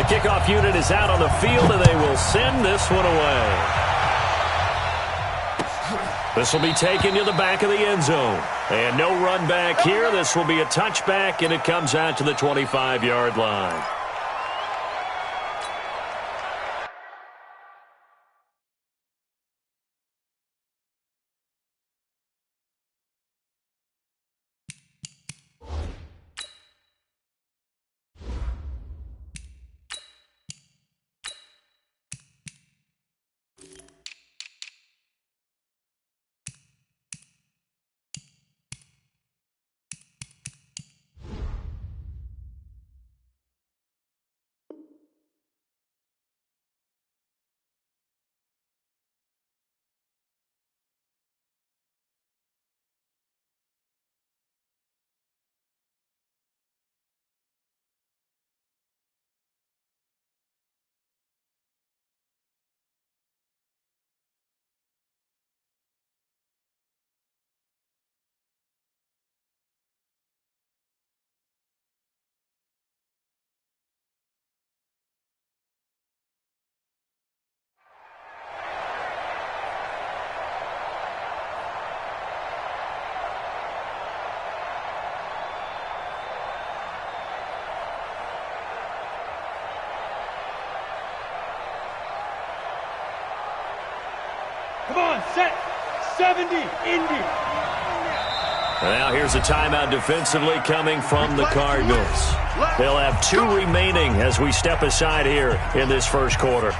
The kickoff unit is out on the field, and they will send this one away. This will be taken to the back of the end zone. And no run back here. This will be a touchback, and it comes out to the 25-yard line. Come on, set. 70, Indy. Now here's a timeout defensively coming from the Cardinals. They'll have 2 remaining as we step aside here in this first quarter.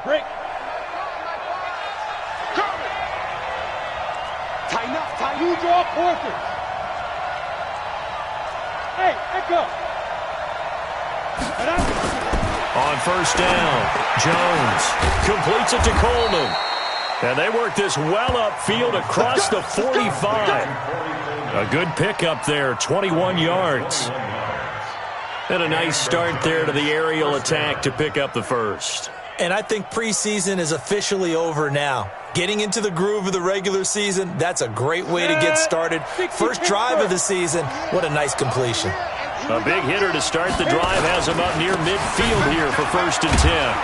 Break. Tighten up, tighten. You draw quarters. Hey, echo. On first down, Jones completes it to Coleman. And they work this well upfield across the 45. A good pickup there, 21 yards. And a nice start there to the aerial attack to pick up the first. And I think preseason is officially over now. Getting into the groove of the regular season, that's a great way to get started. First drive of the season, what a nice completion. A big hitter to start the drive has him up near midfield here for 1st and 10.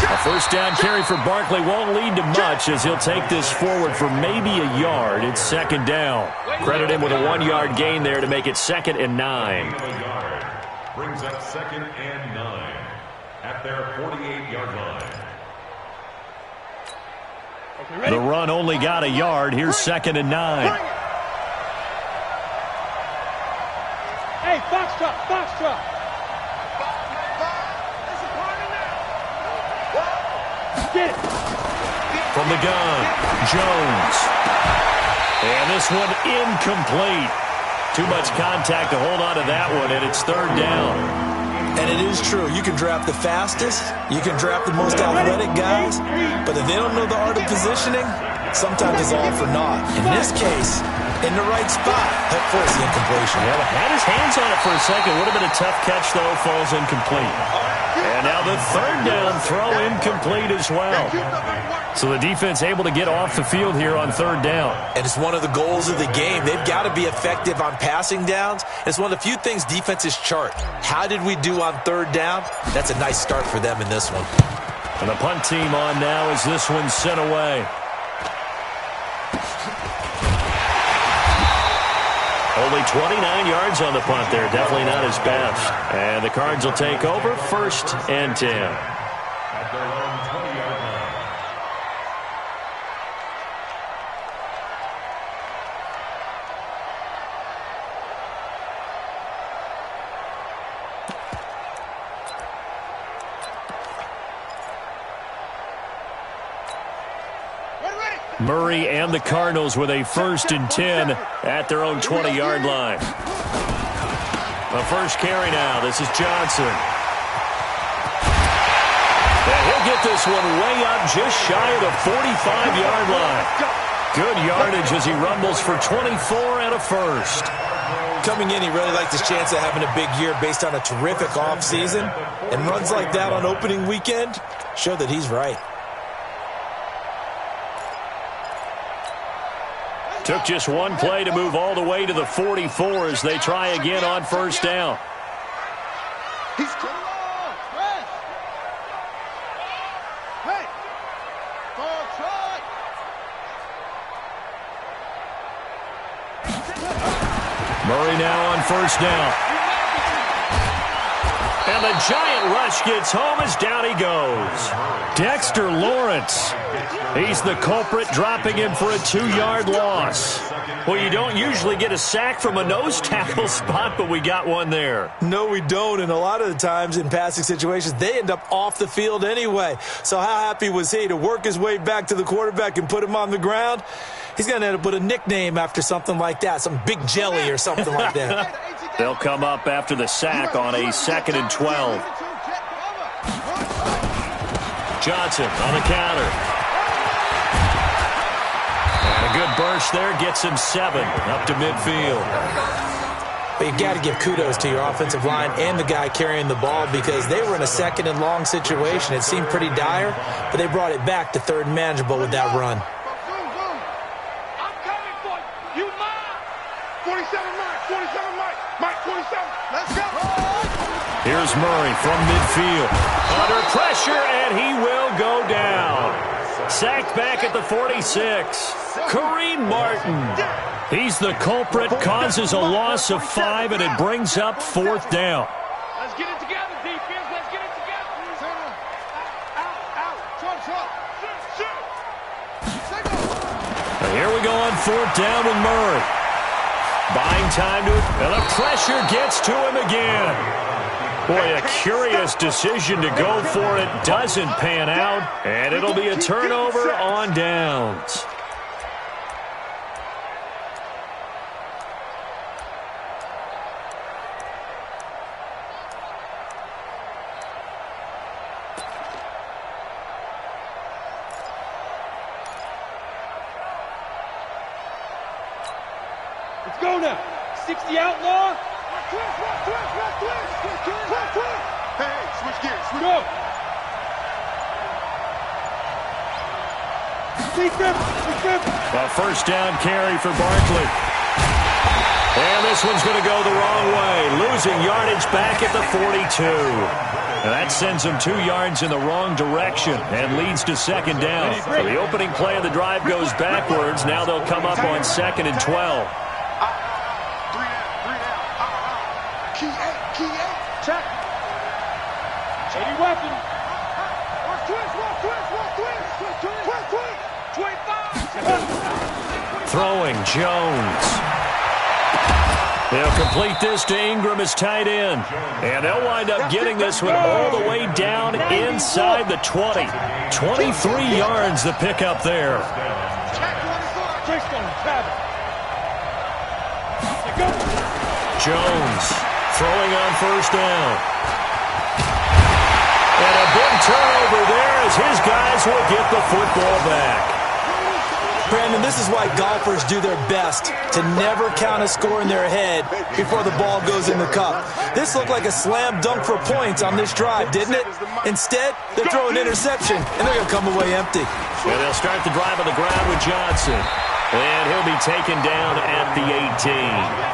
A first down carry for Barkley won't lead to much as he'll take this forward for maybe a yard. It's 2nd down. Credit him with a 1-yard gain there to make it 2nd and 9. Brings up 2nd and 9 at their 48-yard line. The run only got a yard. Here's 2nd and 9. Hey, Foxtrot, Foxtrot. Get it. From the gun, Jones. And this one incomplete. Too much contact to hold on to that one, and it's 3rd down. And it is true. You can draft the fastest. You can draft the most athletic guys. But if they don't know the art of positioning, sometimes it's all for naught. In this case, in the right spot, that forced the incompletion. Yeah, had his hands on it for a second. Would have been a tough catch, though. Falls incomplete. And now the 3rd down throw incomplete as well. So the defense able to get off the field here on 3rd down. And it's one of the goals of the game. They've got to be effective on passing downs. It's one of the few things defenses chart. How did we do on 3rd down? That's a nice start for them in this one. And the punt team on now as this one's sent away. Only 29 yards on the punt there. Definitely not his best. And the Cards will take over 1st and 10. At their own 20-yard line. Murray and the Cardinals with a 1st and 10 at their own 20-yard line. The first carry now. This is Johnson. And he'll get this one way up just shy of the 45-yard line. Good yardage as he rumbles for 24 and a first. Coming in, he really liked his chance of having a big year based on a terrific offseason. And runs like that on opening weekend show that he's right. Took just one play to move all the way to the 44 as they try again on first down. He's too long. Press. Hey. Ball try. Murray now on first down. And the giant rush gets home as down he goes. Dexter Lawrence. He's the culprit, dropping him for a 2-yard loss. Well, you don't usually get a sack from a nose tackle spot, but we got one there. No, we don't, and a lot of the times in passing situations, they end up off the field anyway. So how happy was he to work his way back to the quarterback and put him on the ground? He's going to end up with a nickname after something like that, some Big Jelly or something like that. They'll come up after the sack on a 2nd and 12. Johnson on the counter. And a good burst there gets him 7 up to midfield. But you got to give kudos to your offensive line and the guy carrying the ball because they were in a 2nd and long situation. It seemed pretty dire, but they brought it back to 3rd and manageable with that run. I'm coming for you. You mine. 47 Mike. Mike 47. Let's go. Here's Murray from midfield. Under pressure, and he will go down. Sacked back at the 46. Kareem Martin. He's the culprit, causes a loss of 5, and it brings up 4th down. Let's get it together, defense. Let's get it together. Out. Trump. And here we go on 4th down with Murray. Buying time to it, and the pressure gets to him again. Boy, a curious decision to go for it. Doesn't pan out, and it'll be a turnover on downs. Let's go now. 60 outlaw. Twist. Hey, switch gears. Go. A first down carry for Barkley. And this one's going to go the wrong way. Losing yardage back at the 42. And that sends them 2 yards in the wrong direction and leads to 2nd down. So the opening play of the drive goes backwards. Now they'll come up on 2nd and 12. Key eight. Check. 80 weapon. Twist. 25. Throwing Jones. They'll complete this to Ingram as tight end. And they'll wind up getting this one all the way down inside the 20. 23 yards the pickup there. Jones throwing on first down. And a big turnover there as his guys will get the football back. Brandon, this is why golfers do their best to never count a score in their head before the ball goes in the cup. This looked like a slam dunk for points on this drive, didn't it? Instead, they're throwing interception, and they're going to come away empty. And they'll start the drive on the ground with Johnson. And he'll be taken down at the 18.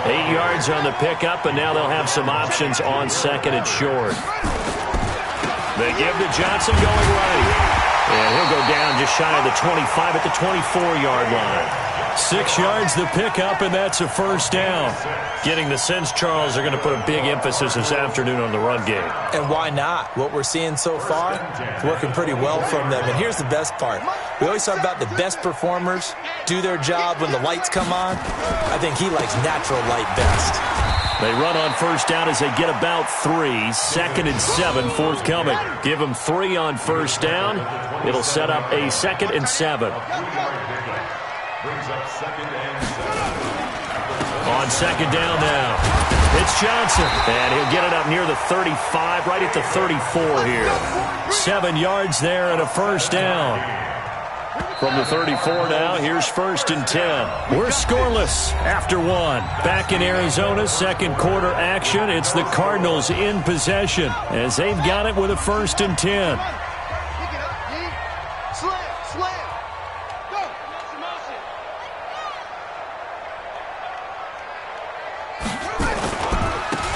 8 yards on the pickup, and now they'll have some options on 2nd and short. They give to Johnson going right. And he'll go down just shy of the 25 at the 24-yard line. 6 yards the pickup, and that's a first down. Getting the sense, Charles, are going to put a big emphasis this afternoon on the run game. And why not? What we're seeing so far is working pretty well from them. And here's the best part. We always talk about the best performers do their job when the lights come on. I think he likes natural light best. They run on first down as they get about 3. 2nd and 7 forthcoming. Give them 3 on first down. It'll set up a 2nd and 7. On 2nd down now. It's Johnson, and he'll get it up near the 35, right at the 34 here. 7 yards there and a first down. From the 34 now, here's 1st and 10. We're scoreless after 1. Back in Arizona, second quarter action. It's the Cardinals in possession as they've got it with a 1st and 10.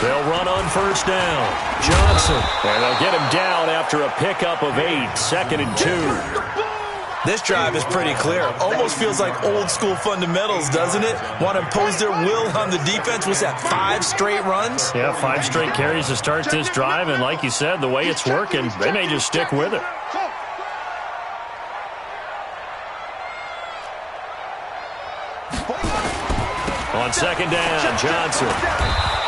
They'll run on 1st down. Johnson, and they'll get him down after a pickup of 8, 2nd and 2. This drive is pretty clear. Almost feels like old school fundamentals, doesn't it? Want to impose their will on the defense. Was that 5 straight runs? Yeah, 5 straight carries to start this drive, and like you said, the way it's working, they may just stick with it. On 2nd down, Johnson.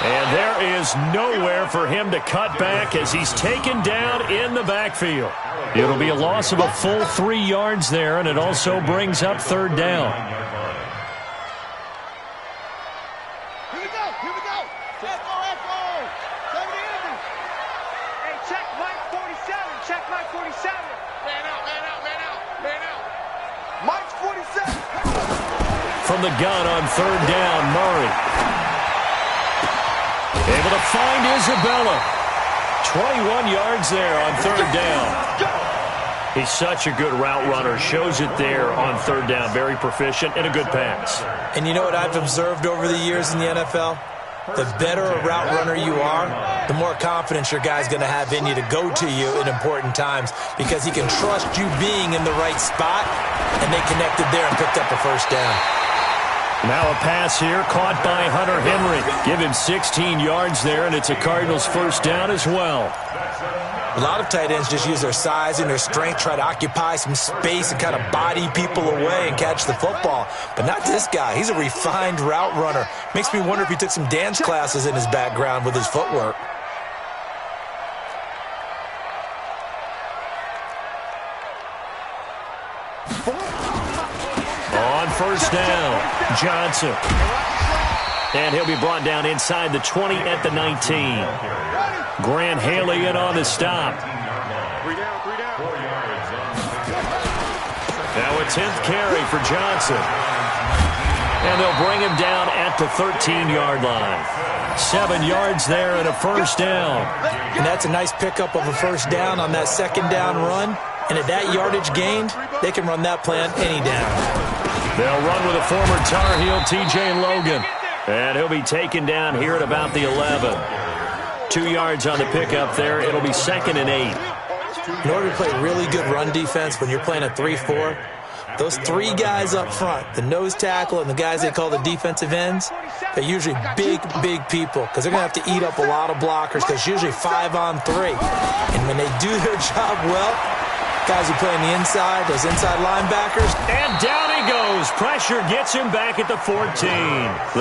And there is nowhere for him to cut back as he's taken down in the backfield. It'll be a loss of a full 3 yards there, and it also brings up 3rd down. Here we go. Echo. Hey, check Mike 47. Mike 47. Man out. Mike's 47. From the gun on 3rd down, Murray. Able to find Isabella. 21 yards there on 3rd down. He's such a good route runner. Shows it there on 3rd down. Very proficient and a good pass. And you know what I've observed over the years in the NFL? The better a route runner you are, the more confidence your guy's going to have in you to go to you in important times because he can trust you being in the right spot, and they connected there and picked up a 1st down. Now a pass here caught by Hunter Henry. Give him 16 yards there, and it's a Cardinals 1st down as well. A lot of tight ends just use their size and their strength, try to occupy some space and kind of body people away and catch the football. But not this guy. He's a refined route runner. Makes me wonder if he took some dance classes in his background with his footwork. On 1st down, Johnson. And he'll be brought down inside the 20 at the 19. Grant Haley in on the stop. 3 down. Now a 10th carry for Johnson. And they'll bring him down at the 13-yard line. 7 yards there and a 1st down. And that's a nice pickup of a 1st down on that 2nd down run. And at that yardage gained, they can run that plan any down. They'll run with a former Tar Heel, T.J. Logan. And he'll be taken down here at about the 11. 2 yards on the pickup there. It'll be 2nd and 8. In order to play really good run defense when you're playing a 3-4, those 3 guys up front, the nose tackle and the guys they call the defensive ends, they're usually big people because they're going to have to eat up a lot of blockers because it's usually 5 on 3. And when they do their job well, guys who play on the inside, those inside linebackers. And down he goes. Pressure gets him back at the 14.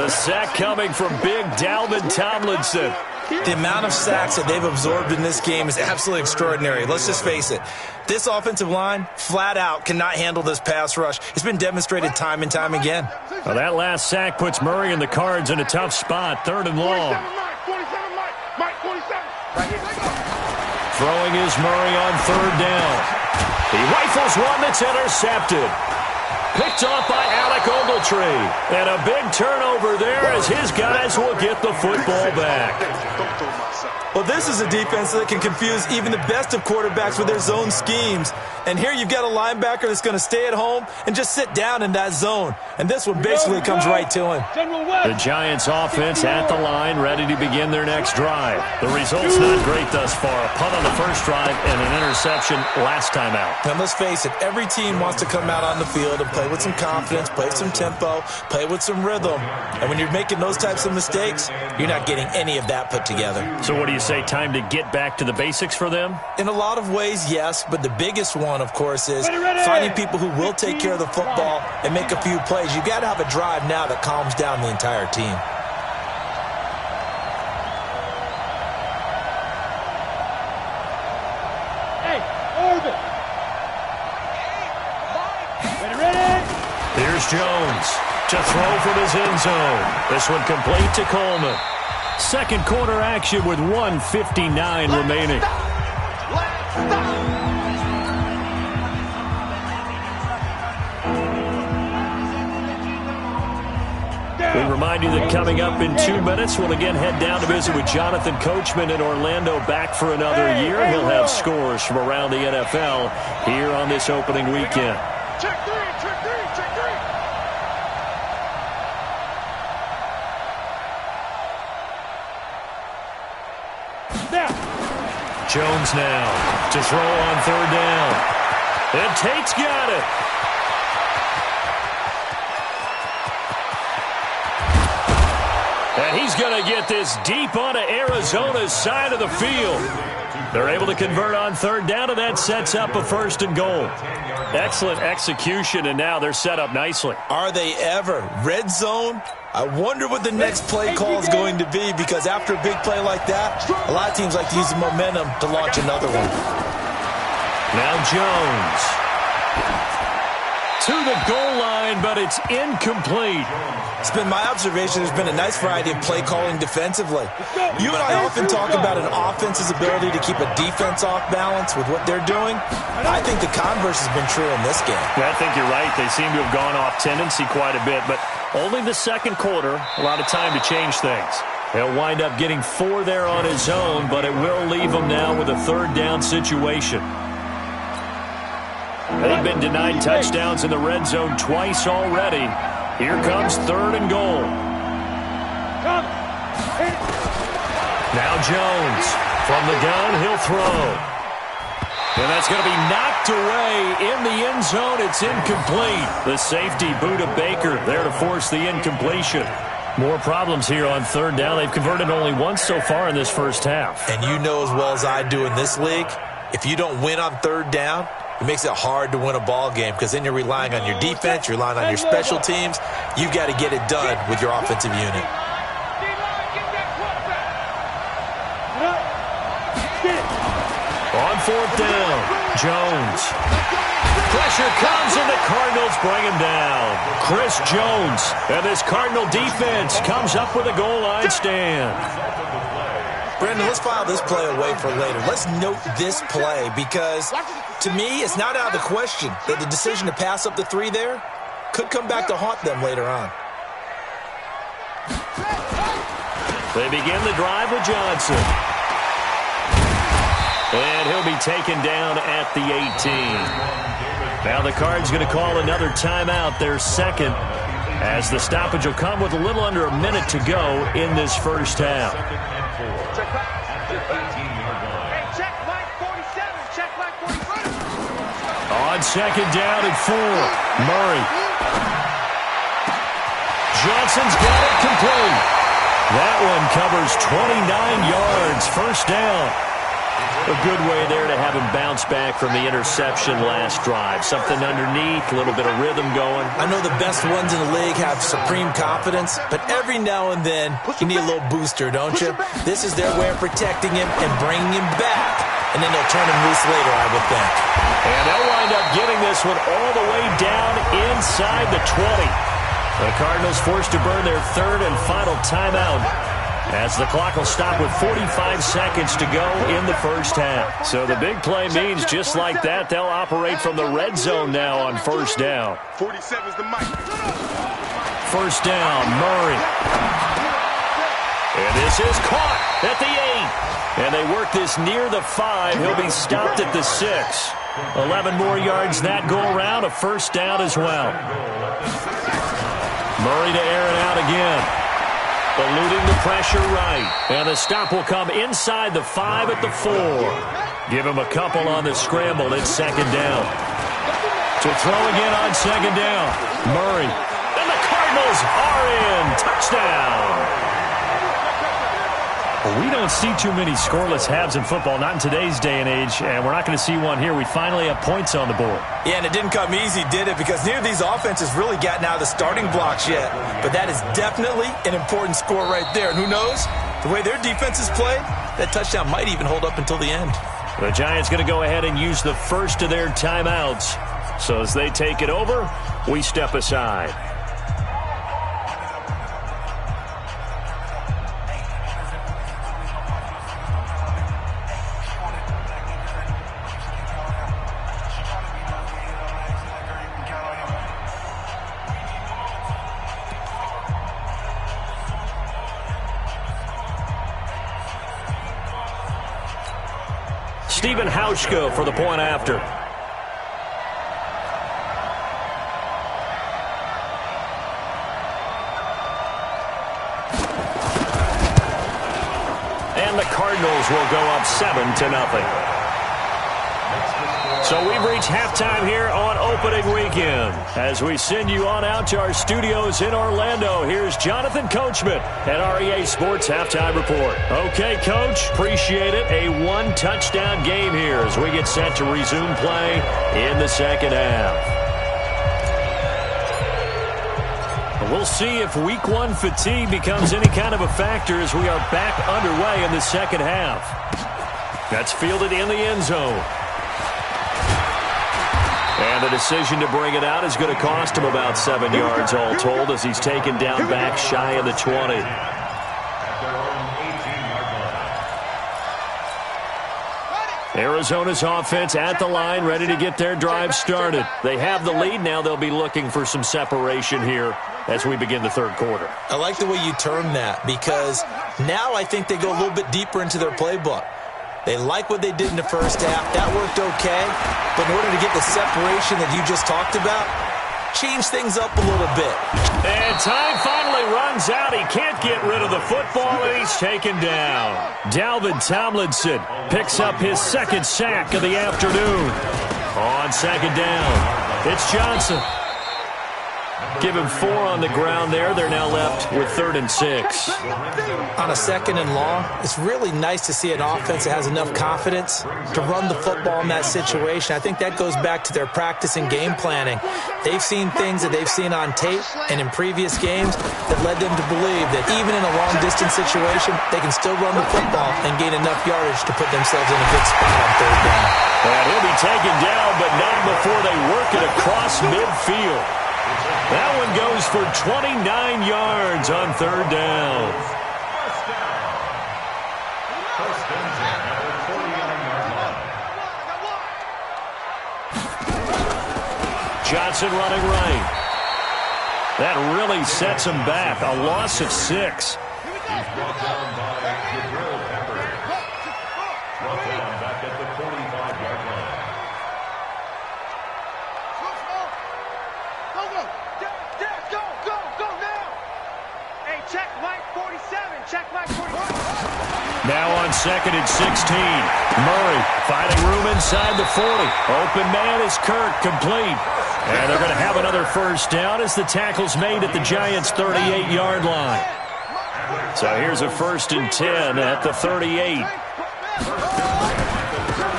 The sack coming from big Dalvin Tomlinson. The amount of sacks that they've absorbed in this game is absolutely extraordinary. Let's just face it. This offensive line, flat out, cannot handle this pass rush. It's been demonstrated time and time again. Well, that last sack puts Murray and the Cards in a tough spot. 3rd and long. 47 Mike 47. Throwing is Murray on 3rd down. He rifles one that's intercepted. Picked off by Alec Ogletree. And a big turnover there as his guys will get the football back. Well, this is a defense that can confuse even the best of quarterbacks with their zone schemes. And here you've got a linebacker that's going to stay at home and just sit down in that zone. And this one basically comes right to him. The Giants offense at the line, ready to begin their next drive. The result's not great thus far. A punt on the first drive and an interception last time out. And let's face it, every team wants to come out on the field and play with some confidence, play with some tempo, play with some rhythm. And when you're making those types of mistakes, you're not getting any of that put together. So what do you say, time to get back to the basics for them? In a lot of ways, yes, but the biggest one, of course, is finding people who will take care of the football and make a few plays. You've got to have a drive now that calms down the entire team. Hey, Orbit. Ready. Here's Jones to throw from his end zone. This one complete to Coleman. Second quarter action with 1:59 remaining. We remind you that coming up in 2 minutes, we'll again head down to visit with Jonathan Coachman in Orlando, back for another year. He'll have scores from around the NFL here on this opening weekend. Check three, check three, check three. Now. Jones now to throw on third down. And Tate's got it. And he's going to get this deep onto Arizona's side of the field. They're able to convert on third down, and that sets up a 1st and goal. Excellent execution, and now they're set up nicely. Are they ever? Red zone? I wonder what the next play call is going to be, because after a big play like that, a lot of teams like to use the momentum to launch another one. Now Jones to the goal line, but it's incomplete. It's been my observation there's been a nice variety of play calling defensively. You and I often talk about an offense's ability to keep a defense off balance with what they're doing. I think the converse has been true in this game. I think you're right. They seem to have gone off tendency quite a bit, but only the second quarter, a lot of time to change things. He'll wind up getting 4 there on his own, but it will leave him now with a third down situation. They've been denied touchdowns in the red zone twice already. Here comes 3rd and goal. Now Jones from the gun, he'll throw. And that's going to be knocked away in the end zone. It's incomplete. The safety, Buda Baker, there to force the incompletion. More problems here on third down. They've converted only once so far in this first half. And you know as well as I do in this league, if you don't win on third down, it makes it hard to win a ball game, because then you're relying on your defense, you're relying on your special teams. You've got to get it done with your offensive unit. On 4th down, Jones. Pressure comes, and the Cardinals bring him down. Chris Jones, and this Cardinal defense comes up with a goal line stand. Brandon, let's file this play away for later. Let's note this play, because to me, it's not out of the question that the decision to pass up the 3 there could come back to haunt them later on. They begin the drive with Johnson. And he'll be taken down at the 18. Now the Cards going to call another timeout, their second, as the stoppage will come with a little under a minute to go in this first half. On second down and 4, Murray. Johnson's got it complete. That one covers 29 yards, first down. A good way there to have him bounce back from the interception last drive. Something underneath, a little bit of rhythm going. I know the best ones in the league have supreme confidence, but every now and then you need a little booster, don't you? This is their way of protecting him and bringing him back. And then they'll turn him loose later, I would think. And they'll wind up getting this one all the way down inside the 20. The Cardinals forced to burn their 3rd and final timeout, as the clock will stop with 45 seconds to go in the first half. So the big play means just like that, they'll operate from the red zone now on first down. 47's the mic. First down, Murray. And this is caught at the 8. And they work this near the 5. He'll be stopped at the 6. 11 more yards that go around, a first down as well. Murray to air it out again. Eluding the pressure right. And the stop will come inside the 5 at the 4. Give him a couple on the scramble. It's second down. To throw again on second down. Murray. And the Cardinals are in. Touchdown. Well, we don't see too many scoreless halves in football, not in today's day and age, and we're not going to see one here. We finally have points on the board. Yeah, and it didn't come easy, did it? Because neither of these offenses really gotten out of the starting blocks yet. But that is definitely an important score right there. And who knows? The way their defenses play, that touchdown might even hold up until the end. The Giants going to go ahead and use the first of their timeouts. So as they take it over, we step aside. Stephen Hauschka for the point after. And the Cardinals will go up 7-0. So we've reached halftime here on opening weekend. As we send you on out to our studios in Orlando, here's Jonathan Coachman at REA Sports Halftime Report. Okay, Coach, appreciate it. A one-touchdown game here as we get set to resume play in the second half. We'll see if week one fatigue becomes any kind of a factor as we are back underway in the second half. That's fielded in the end zone. And the decision to bring it out is going to cost him about 7 yards all told as he's taken down back shy of the 20. Arizona's offense at the line, ready to get their drive started. They have the lead. Now they'll be looking for some separation here as we begin the third quarter. I like the way you term that because now I think they go a little bit deeper into their playbook. They like what they did in the first half. That worked okay. But in order to get the separation that you just talked about, change things up a little bit. And time finally runs out. He can't get rid of the football, and he's taken down. Dalvin Tomlinson picks up his second sack of the afternoon. On second down, it's Johnson. Give him 4 on the ground there. They're now left with 3rd and 6. On a 2nd and long, it's really nice to see an offense that has enough confidence to run the football in that situation. I think that goes back to their practice and game planning. They've seen things that they've seen on tape and in previous games that led them to believe that even in a long-distance situation, they can still run the football and gain enough yardage to put themselves in a good spot on 3rd down. And he'll be taken down, but not before they work it across midfield. That one goes for 29 yards on 3rd down. Johnson running right. That really sets him back. A loss of 6. He's brought down by Jabril Peppers. Brought down back at the 45-yard line. Go now! Hey, check Mike 47. Check Mike 47. Now on 2nd and 16. Murray finding room inside the 40. Open man is Kirk, complete. And they're going to have another first down as the tackle's made at the Giants' 38-yard line. So here's a 1st and 10 at the 38.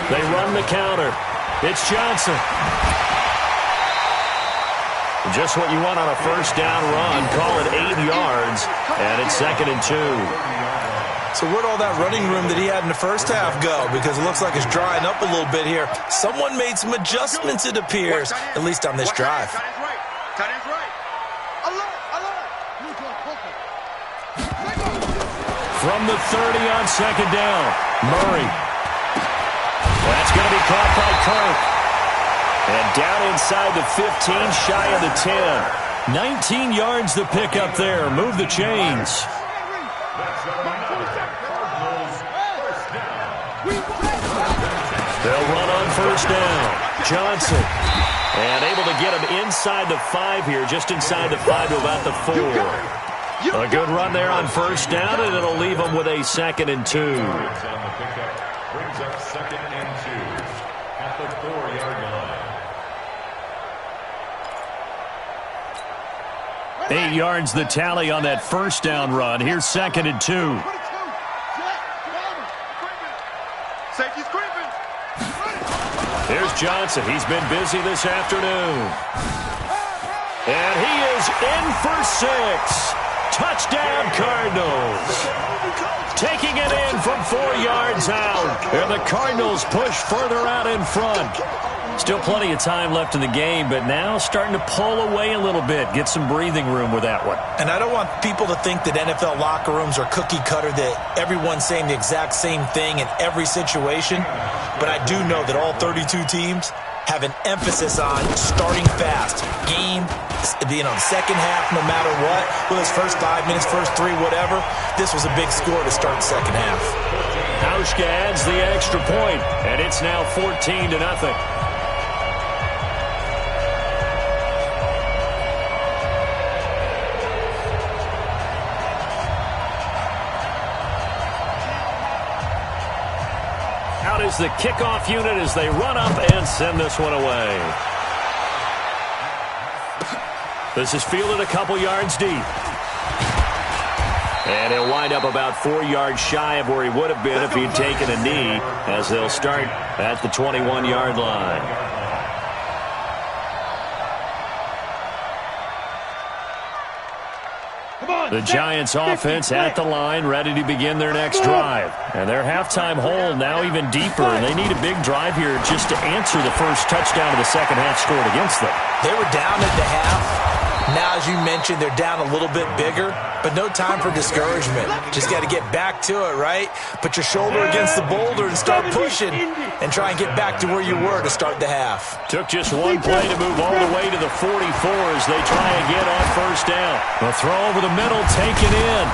They run the counter. It's Johnson. Just what you want on a first down run. Call it 8 yards. And it's 2nd and 2. So where'd all that running room that he had in the first half go? Because it looks like it's drying up a little bit here. Someone made some adjustments, it appears, at least on this drive. Tight end's right. Alert. From the 30 on 2nd down. Murray. That's going to be caught by Kirk. And down inside the 15, shy of the 10. 19 yards the pick up there. Move the chains. They'll run on first down. Johnson. And able to get him inside the 5 here, just inside the 5 to about the 4. A good run there on first down, and it'll leave them with a 2nd and 2. Brings up 2nd and 2 at the 4-yard line. 8 yards the tally on that first down run. Here's 2nd and 2. Safety's creeping. Here's Johnson. He's been busy this afternoon. And he is in for 6. Touchdown, Cardinals. Taking it in from 4 yards out. And the Cardinals push further out in front. Still plenty of time left in the game, but now starting to pull away a little bit. Get some breathing room with that one. And I don't want people to think that NFL locker rooms are cookie cutter, that everyone's saying the exact same thing in every situation. But I do know that all 32 teams have an emphasis on starting fast. Game, second half, no matter what. Whether it's first 5 minutes, first 3, whatever. This was a big score to start the second half. Hauschka adds the extra point, and it's now 14-0. Out is the kickoff unit as they run up and send this one away. This is fielded a couple yards deep. And he'll wind up about 4 yards shy of where he would have been if he'd taken a knee, as they'll start at the 21-yard line. The Giants offense at the line, ready to begin their next drive. And their halftime hole now even deeper, and they need a big drive here just to answer the first touchdown of the second half scored against them. They were down at the half. Now, as you mentioned, they're down a little bit bigger, but no time for discouragement. Just got to get back to it, right? Put your shoulder against the boulder and start pushing and try and get back to where you were to start the half. Took just one play to move all the way to the 44 as they try again on first down. The throw over the middle taken in.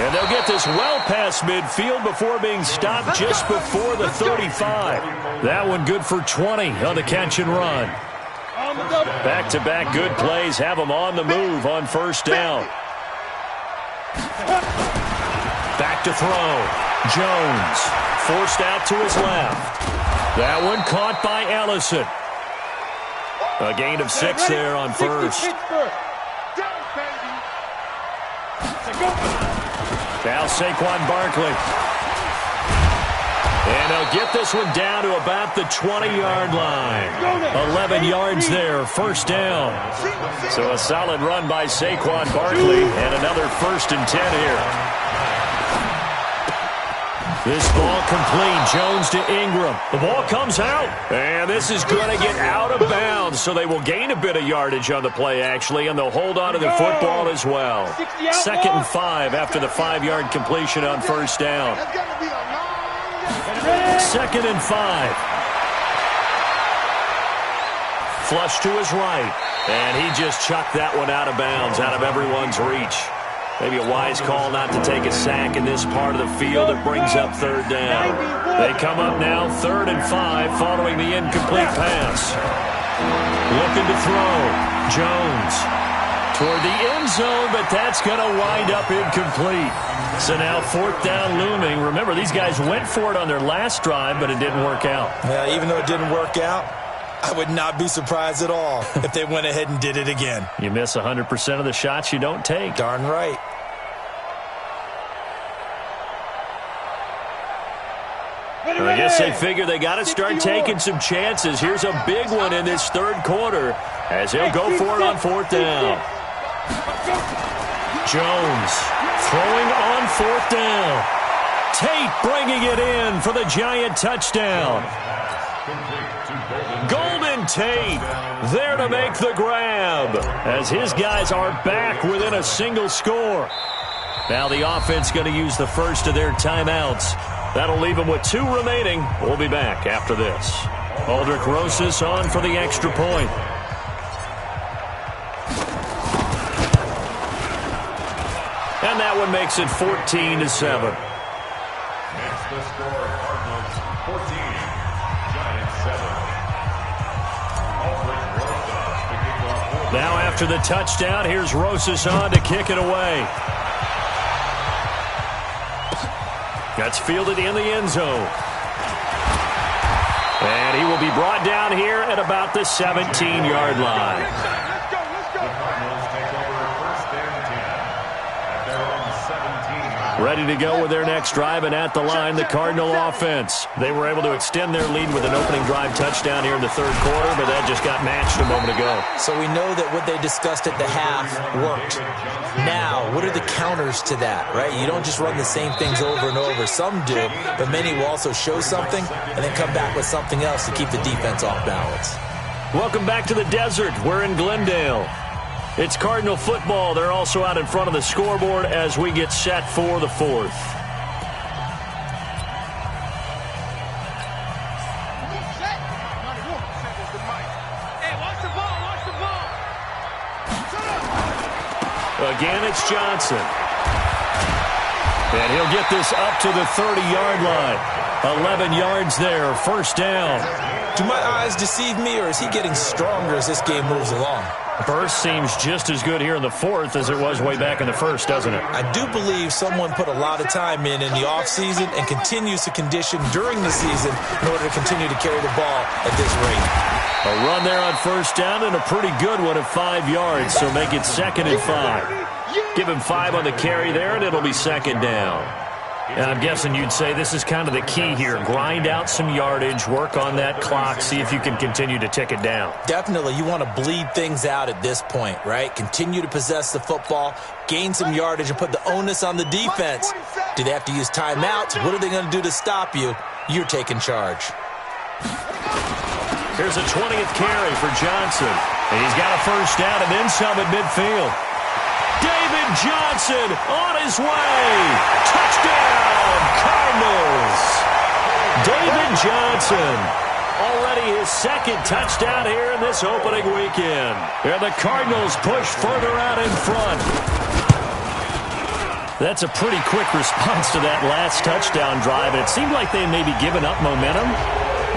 And they'll get this well past midfield before being stopped just before the 35. That one good for 20 on the catch and run. Back-to-back good plays have them on the move on first down. Back to throw. Jones forced out to his left. That one caught by Ellison. A gain of 6 there on first. Now Saquon Barkley. And they'll get this one down to about the 20-yard line. 11 yards there, first down. So a solid run by Saquon Barkley, and another 1st and 10 here. This ball complete. Jones to Ingram. The ball comes out, and this is going to get out of bounds, so they will gain a bit of yardage on the play, actually, and they'll hold on to the football as well. 2nd and 5 after the 5-yard completion on first down. 2nd and 5. Flush to his right. And he just chucked that one out of bounds, out of everyone's reach. Maybe a wise call not to take a sack in this part of the field. It brings up 3rd down. They come up now 3rd and 5 following the incomplete pass. Looking to throw. Jones toward the end zone, but that's going to wind up incomplete. So now 4th down looming. Remember, these guys went for it on their last drive, but it didn't work out. Yeah, even though it didn't work out, I would not be surprised at all if they went ahead and did it again. You miss 100% of the shots you don't take. Darn right. I guess they figure they got to start taking some chances. Here's a big one in this 3rd quarter as they'll go for it on 4th down. Jones throwing on 4th down. Tate bringing it in for the Giant touchdown. Golden Tate there to make the grab as his guys are back within a single score. Now the offense going to use the first of their timeouts. That'll leave them with 2 remaining. We'll be back after this. Aldrick Rosas on for the extra point. And that one makes it 14-7. That's the score. Cardinals 14, Giants 7. Now after the touchdown, here's Rosas on to kick it away. That's fielded in the end zone. And he will be brought down here at about the 17-yard line. Ready to go with their next drive, and at the line, the Cardinal offense. They were able to extend their lead with an opening drive touchdown here in the 3rd quarter, but that just got matched a moment ago. So we know that what they discussed at the half worked. Now, what are the counters to that, right? You don't just run the same things over and over. Some do, but many will also show something and then come back with something else to keep the defense off balance. Welcome back to the desert. We're in Glendale. It's Cardinal football. They're also out in front of the scoreboard as we get set for the 4th. Again, it's Johnson. And he'll get this up to the 30-yard line. 11 yards there, first down. Do my eyes deceive me, or is he getting stronger as this game moves along? Burst seems just as good here in the fourth as it was way back in the first, doesn't it? I do believe someone put a lot of time in the offseason and continues to condition during the season in order to continue to carry the ball at this rate. A run there on first down and a pretty good one at 5 yards, so make it 2nd and 5. Give him 5 on the carry there, and it'll be 2nd down. And I'm guessing you'd say this is kind of the key here. Grind out some yardage, work on that clock, see if you can continue to tick it down. Definitely. You want to bleed things out at this point, right? Continue to possess the football, gain some yardage, and put the onus on the defense. Do they have to use timeouts? What are they going to do to stop you? You're taking charge. Here's a 20th carry for Johnson. And he's got a first down and then some at midfield. David Johnson on his way. Touchdown, Cardinals. David Johnson, already his 2nd touchdown here in this opening weekend. And the Cardinals push further out in front. That's a pretty quick response to that last touchdown drive. And it seemed like they may be giving up momentum.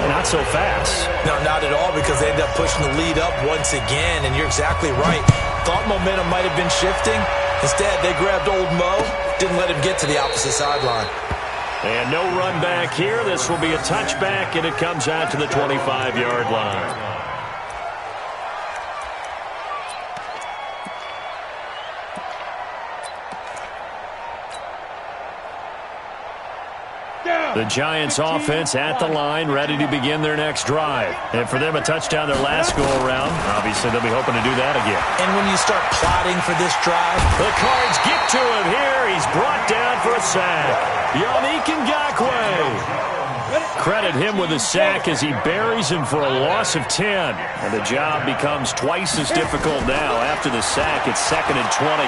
Not so fast. No, not at all, because they end up pushing the lead up once again, and you're exactly right. Thought momentum might have been shifting. Instead, they grabbed old Mo, didn't let him get to the opposite sideline. And no run back here. This will be a touchback, and it comes out to the 25-yard line. The Giants offense at the line, ready to begin their next drive. And for them, a touchdown their last go-around. Obviously, they'll be hoping to do that again. And when you start plotting for this drive, the Cards get to him here. He's brought down for a sack. Yannick Ngakoue. Credit him with a sack as he buries him for a loss of 10. And the job becomes twice as difficult now. After the sack, it's 2nd and 20.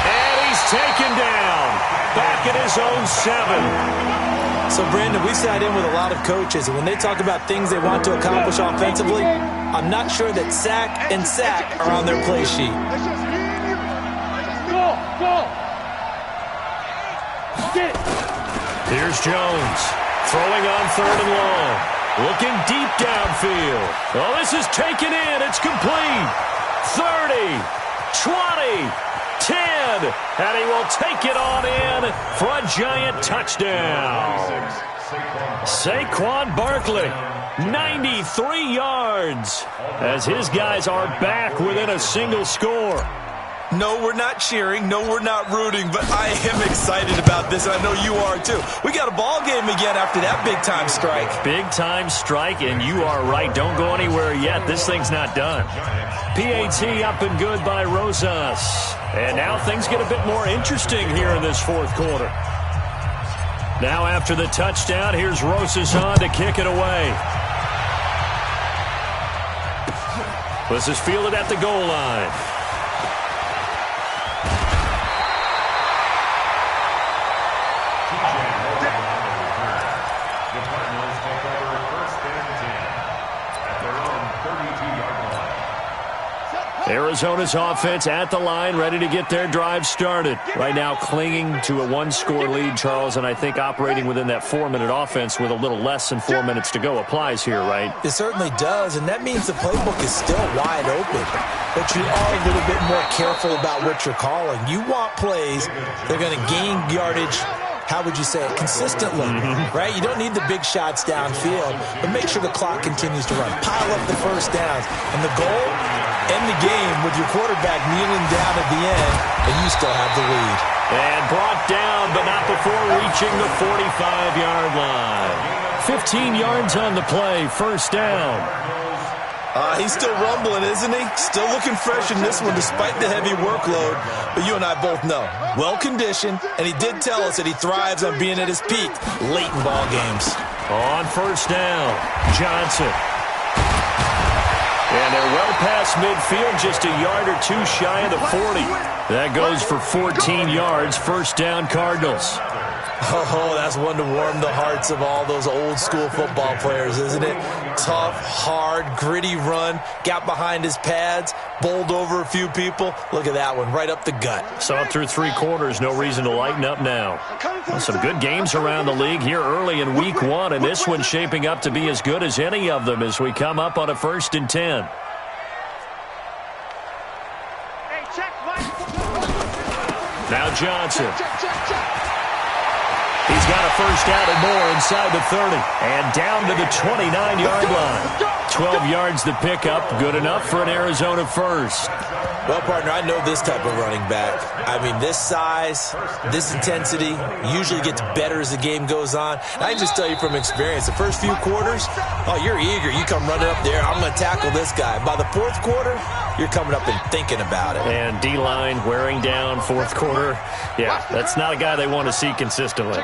And he's taken down. Back at his own 7. So, Brandon, we sat in with a lot of coaches, and when they talk about things they want to accomplish offensively, I'm not sure that sack and sack are on their play sheet. Here's Jones, throwing on 3rd and long, looking deep downfield. Oh, this is taken in. It's complete. 30, 20, 10, and he will take it on in for a Giant touchdown. Saquon Barkley, 93 yards, as his guys are back within a single score. No, we're not cheering. No, we're not rooting, but I am excited about this, and I know you are too. We got a ball game again after that big-time strike. Big-time strike, and you are right. Don't go anywhere yet. This thing's not done. PAT up and good by Rosas. And now things get a bit more interesting here in this fourth quarter. Now after the touchdown, here's Rosas on to kick it away. This is fielded at the goal line. Arizona's offense at the line, ready to get their drive started. Right now clinging to a 1-score lead, Charles, and I think operating within that 4-minute offense with a little less than 4 minutes to go applies here, right? It certainly does, and that means the playbook is still wide open. But you are a little bit more careful about what you're calling. You want plays that are going to gain yardage, how would you say it, consistently, right? You don't need the big shots downfield, but make sure the clock continues to run. Pile up the first downs. And the goal, end the game with your quarterback kneeling down at the end, and you still have the lead. And brought down, but not before reaching the 45-yard line. 15 yards on the play, first down. He's still rumbling, isn't he? Still looking fresh in this one despite the heavy workload. But you and I both know, well-conditioned, and he did tell us that he thrives on being at his peak late in ball games. On first down, Johnson. And they're well past midfield, just a yard or two shy of the 40. That goes for 14 yards, first down Cardinals. Oh, that's one to warm the hearts of all those old school football players, isn't it? Tough, hard, gritty run, got behind his pads, bowled over a few people. Look at that one, right up the gut. Saw it through 3 quarters, no reason to lighten up now. Well, some good games around the league here early in week 1, and this one's shaping up to be as good as any of them as we come up on a 1st and 10. Now Johnson. He's got a first down and more inside the 30. And down to the 29-yard line. 12 yards the pickup. Good enough for an Arizona first. Well, partner, I know this type of running back. I mean, this size, this intensity usually gets better as the game goes on. I can just tell you from experience, the first few quarters, oh, you're eager. You come running up there, I'm going to tackle this guy. By the 4th quarter, you're coming up and thinking about it. And D-line wearing down 4th quarter. Yeah, that's not a guy they want to see consistently.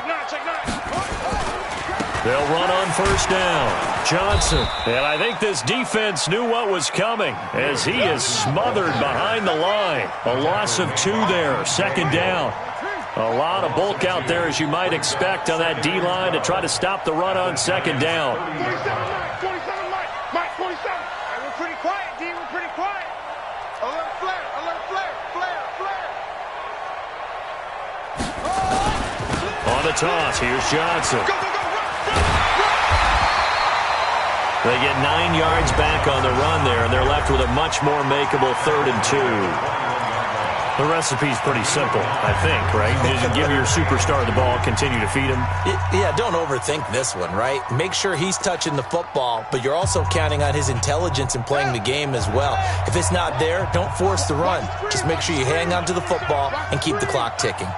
They'll run on first down. Johnson. And I think this defense knew what was coming as he is smothered behind the line. A loss of 2 there. 2nd down. A lot of bulk out there, as you might expect, on that D-line to try to stop the run on 2nd down. 47, Mike, 47. Hey, we're pretty quiet, D. We're pretty quiet. Alert flare, flare. On the toss, here's Johnson. Go. They get 9 yards back on the run there, and they're left with a much more makeable 3rd and 2. The recipe's pretty simple, I think, right? Just give your superstar the ball, continue to feed him. Yeah, don't overthink this one, right? Make sure he's touching the football, but you're also counting on his intelligence in playing the game as well. If it's not there, don't force the run. Just make sure you hang on to the football and keep the clock ticking.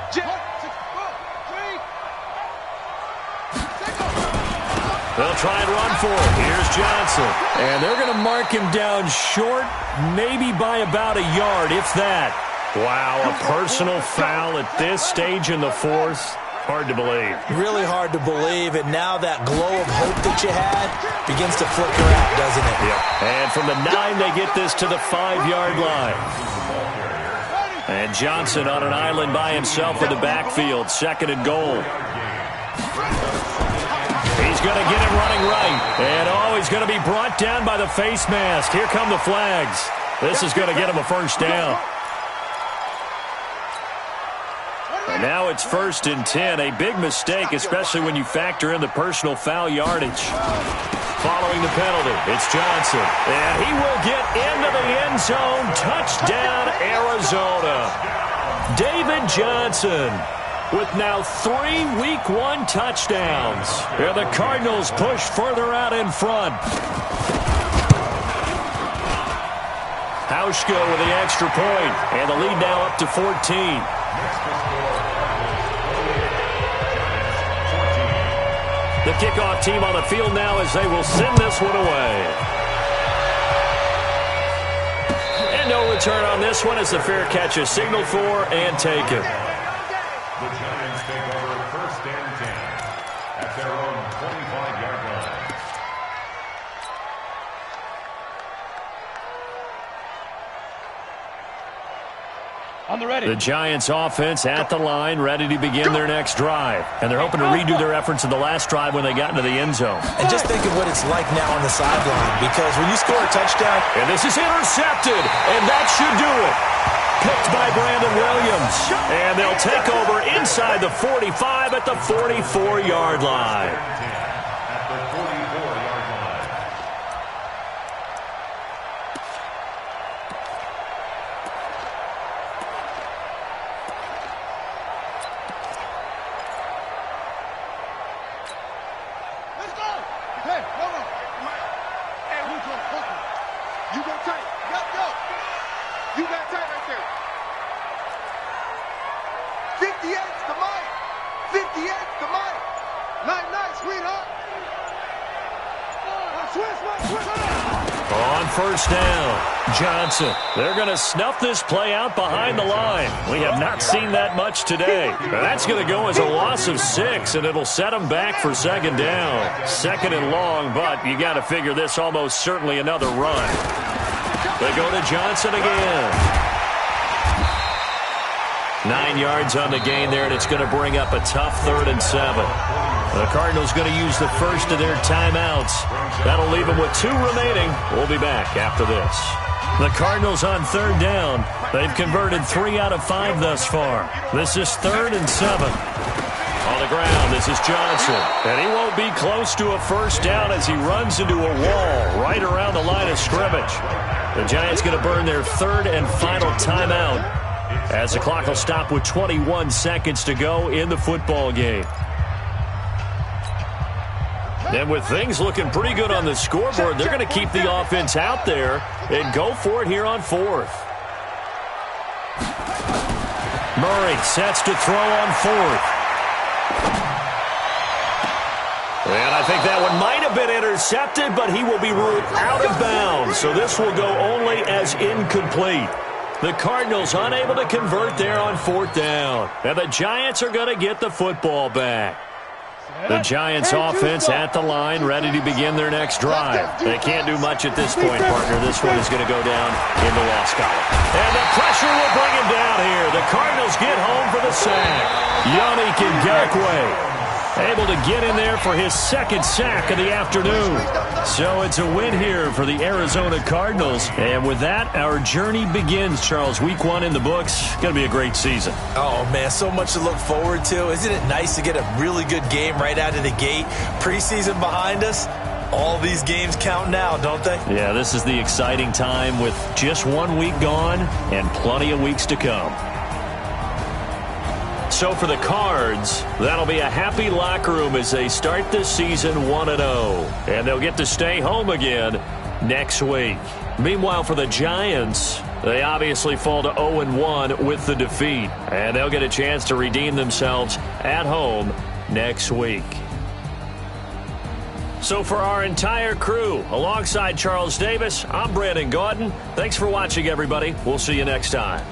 They'll try and run for it. Here's Johnson. And they're going to mark him down short, maybe by about a yard, if that. Wow, a personal foul at this stage in the 4th. Hard to believe. Really hard to believe, and now that glow of hope that you had begins to flicker out, doesn't it? Yeah. And from the 9, they get this to the 5-yard line. And Johnson on an island by himself in the backfield. 2nd and goal. He's going to get him running right. And, he's going to be brought down by the face mask. Here come the flags. This is going to get him a first down. And now it's 1st and 10. A big mistake, especially when you factor in the personal foul yardage. Following the penalty, it's Johnson. And he will get into the end zone. Touchdown, Arizona. David Johnson with now 3 Week 1 touchdowns. And the Cardinals push further out in front. Hauschka with the extra point, and the lead now up to 14. The kickoff team on the field now as they will send this one away. And no return on this one as the fair catch is signaled for and taken. The Giants take over 1st and 10 at their own 25-yard line. On the ready. The Giants offense at the line, ready to begin their next drive. And they're hoping to redo their efforts in the last drive when they got into the end zone. And just think of what it's like now on the sideline, because when you score a touchdown... And this is intercepted, and that should do it. Picked by Brandon Williams. And they'll take over inside the 45 at the 44-yard line. At the 44-yard line. Let's go. Hey, hold on. Hey, who's going to You go tight. Go. You got tight right there. 58's the Mike. 58's the Mike. Night, sweetheart. On first down, Johnson. They're going to snuff this play out behind the line. We have not seen that much today. That's going to go as a loss of 6, and it'll set them back for 2nd down. 2nd and long, but you got to figure this almost certainly another run. They go to Johnson again. 9 yards on the gain there, and it's going to bring up a tough 3rd and 7. The Cardinals going to use the first of their timeouts. That'll leave them with 2 remaining. We'll be back after this. The Cardinals on 3rd down. They've converted 3 out of 5 thus far. This is 3rd and 7. On the ground, this is Johnson. And he won't be close to a first down as he runs into a wall right around the line of scrimmage. The Giants going to burn their 3rd and final timeout as the clock will stop with 21 seconds to go in the football game. And with things looking pretty good on the scoreboard, they're going to keep the offense out there and go for it here on 4th. Murray sets to throw on 4th. And I think that one might have been intercepted, but he will be ruled out of bounds. So this will go only as incomplete. The Cardinals unable to convert there on 4th down. And the Giants are going to get the football back. The Giants offense at the line, ready to begin their next drive. They can't do much at this point, partner. This one is going to go down in the loss column. And the pressure will bring him down here. The Cardinals get home for the sack. Yannick Ngakoue able to get in there for his 2nd sack of the afternoon. So it's a win here for the Arizona Cardinals. And with that, our journey begins, Charles. Week 1 in the books. Going to be a great season. Oh, man, so much to look forward to. Isn't it nice to get a really good game right out of the gate? Preseason behind us. All these games count now, don't they? Yeah, this is the exciting time with just 1 week gone and plenty of weeks to come. So for the Cards, that'll be a happy locker room as they start this season 1-0. And they'll get to stay home again next week. Meanwhile, for the Giants, they obviously fall to 0-1 with the defeat. And they'll get a chance to redeem themselves at home next week. So for our entire crew, alongside Charles Davis, I'm Brandon Gaudin. Thanks for watching, everybody. We'll see you next time.